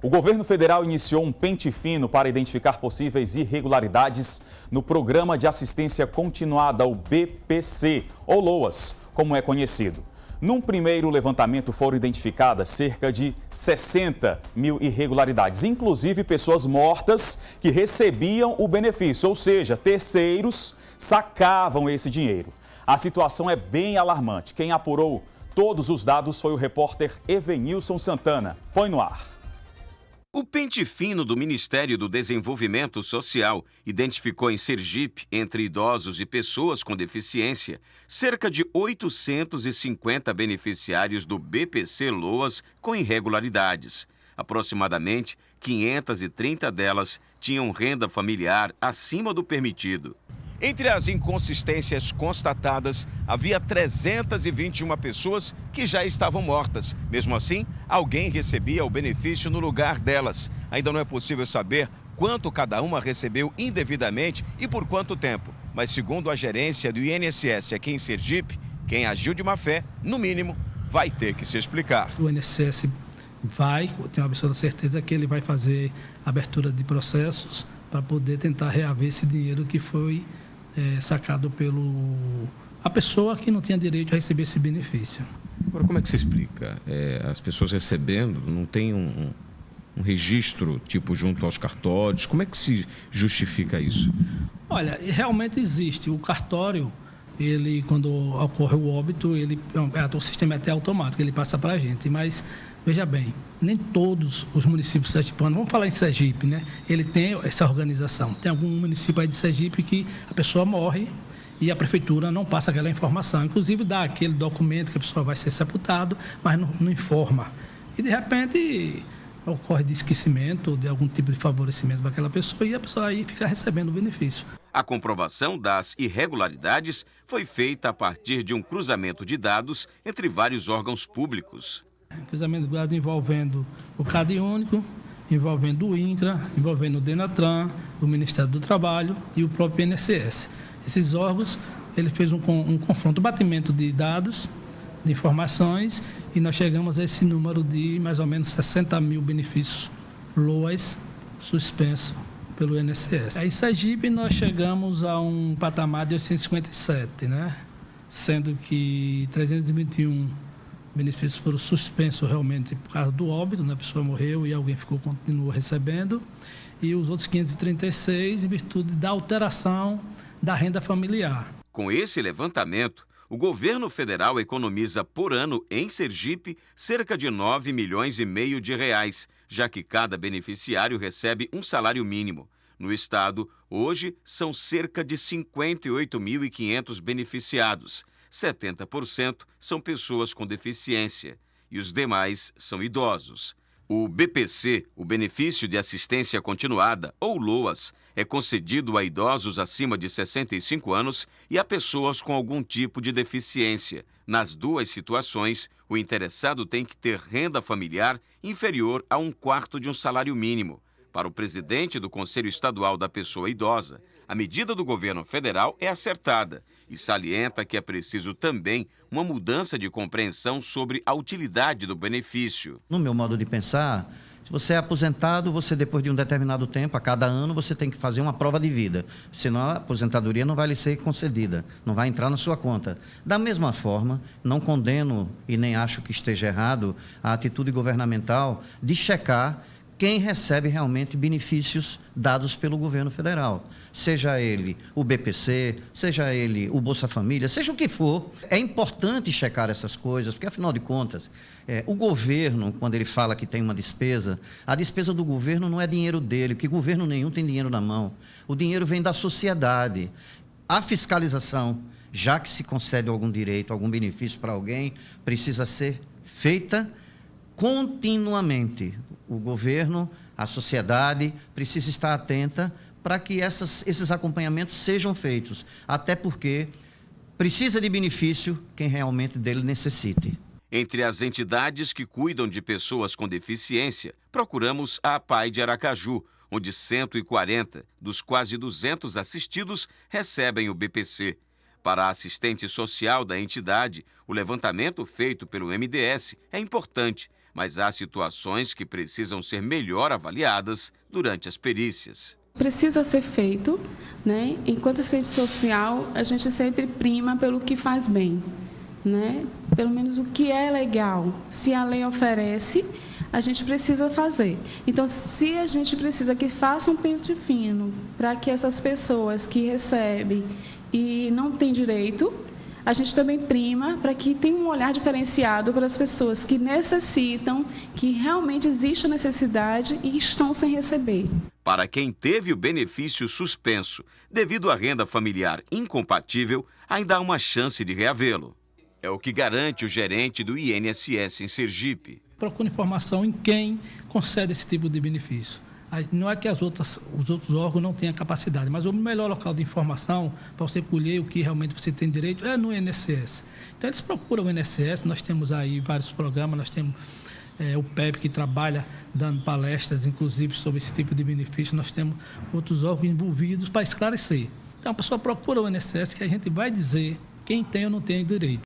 O governo federal iniciou um pente fino para identificar possíveis irregularidades no Programa de Assistência Continuada, o BPC, ou LOAS, como é conhecido. Num primeiro levantamento foram identificadas cerca de 60 mil irregularidades, inclusive pessoas mortas que recebiam o benefício, ou seja, terceiros sacavam esse dinheiro. A situação é bem alarmante. Quem apurou todos os dados foi o repórter Evenilson Santana. Põe no ar. O pente fino do Ministério do Desenvolvimento Social identificou em Sergipe, entre idosos e pessoas com deficiência, cerca de 850 beneficiários do BPC LOAS com irregularidades. Aproximadamente 530 delas tinham renda familiar acima do permitido. Entre as inconsistências constatadas, havia 321 pessoas que já estavam mortas. Mesmo assim, alguém recebia o benefício no lugar delas. Ainda não é possível saber quanto cada uma recebeu indevidamente e por quanto tempo. Mas, segundo a gerência do INSS aqui em Sergipe, quem agiu de má fé, no mínimo, vai ter que se explicar. O INSS tenho absoluta certeza que ele vai fazer abertura de processos para poder tentar reaver esse dinheiro que foi sacado a pessoa que não tinha direito a receber esse benefício. Agora, como é que se explica? As pessoas recebendo, não tem um registro, tipo, junto aos cartórios? Como é que se justifica isso? Olha, realmente existe. O cartório, ele, quando ocorre o óbito, o sistema é até automático, ele passa para a gente, mas... Veja bem, nem todos os municípios sergipanos, vamos falar em Sergipe, né? Ele tem essa organização. Tem algum município aí de Sergipe que a pessoa morre e a prefeitura não passa aquela informação. Inclusive dá aquele documento que a pessoa vai ser sepultado, mas não informa. E de repente ocorre de esquecimento de algum tipo de favorecimento para aquela pessoa e a pessoa aí fica recebendo o benefício. A comprovação das irregularidades foi feita a partir de um cruzamento de dados entre vários órgãos públicos. Cruzamento de dados envolvendo o CadÚnico, envolvendo o INCRA, envolvendo o DENATRAN, o Ministério do Trabalho e o próprio INSS. Esses órgãos, ele fez um confronto, um batimento de dados, de informações, e nós chegamos a esse número de mais ou menos 60 mil benefícios LOAS suspensos pelo INSS. Aí em Sergipe nós chegamos a um patamar de 857, né? Sendo que 321 benefícios foram suspensos realmente por causa do óbito, né? A pessoa morreu e alguém continuou recebendo. E os outros 536 em virtude da alteração da renda familiar. Com esse levantamento, o governo federal economiza por ano em Sergipe cerca de 9 milhões e meio de reais, já que cada beneficiário recebe um salário mínimo. No estado, hoje, são cerca de 58.500 beneficiados. 70% são pessoas com deficiência e os demais são idosos. O BPC, o Benefício de Assistência Continuada, ou LOAS, é concedido a idosos acima de 65 anos e a pessoas com algum tipo de deficiência. Nas duas situações, o interessado tem que ter renda familiar inferior a 1/4 de um salário mínimo. Para o presidente do Conselho Estadual da Pessoa Idosa, a medida do governo federal é acertada e salienta que é preciso também uma mudança de compreensão sobre a utilidade do benefício. No meu modo de pensar, se você é aposentado, você depois de um determinado tempo, a cada ano, você tem que fazer uma prova de vida. Senão a aposentadoria não vai lhe ser concedida, não vai entrar na sua conta. Da mesma forma, não condeno e nem acho que esteja errado a atitude governamental de checar quem recebe realmente benefícios dados pelo governo federal. Seja ele o BPC, seja ele o Bolsa Família, seja o que for. É importante checar essas coisas, porque, afinal de contas, o governo, quando ele fala que tem uma despesa, a despesa do governo não é dinheiro dele, porque governo nenhum tem dinheiro na mão. O dinheiro vem da sociedade. A fiscalização, já que se concede algum direito, algum benefício para alguém, precisa ser feita continuamente. O governo, a sociedade, precisa estar atenta para que esses acompanhamentos sejam feitos, até porque precisa de benefício quem realmente dele necessite. Entre as entidades que cuidam de pessoas com deficiência, procuramos a APAI de Aracaju, onde 140 dos quase 200 assistidos recebem o BPC. Para a assistente social da entidade, o levantamento feito pelo MDS é importante, mas há situações que precisam ser melhor avaliadas durante as perícias. Precisa ser feito, né? Enquanto assistente social, a gente sempre prima pelo que faz bem, né? Pelo menos o que é legal. Se a lei oferece, a gente precisa fazer. Então, se a gente precisa que faça um pente fino para que essas pessoas que recebem e não têm direito, a gente também prima para que tenha um olhar diferenciado para as pessoas que necessitam, que realmente existe a necessidade e estão sem receber. Para quem teve o benefício suspenso devido à renda familiar incompatível, ainda há uma chance de reavê-lo. É o que garante o gerente do INSS em Sergipe. Procura informação em quem concede esse tipo de benefício. Não é que os outros órgãos não tenham capacidade, mas o melhor local de informação para você colher o que realmente você tem direito é no INSS. Então, eles procuram o INSS, nós temos aí vários programas, nós temos o PEP que trabalha dando palestras, inclusive, sobre esse tipo de benefício, nós temos outros órgãos envolvidos para esclarecer. Então, a pessoa procura o INSS que a gente vai dizer quem tem ou não tem direito.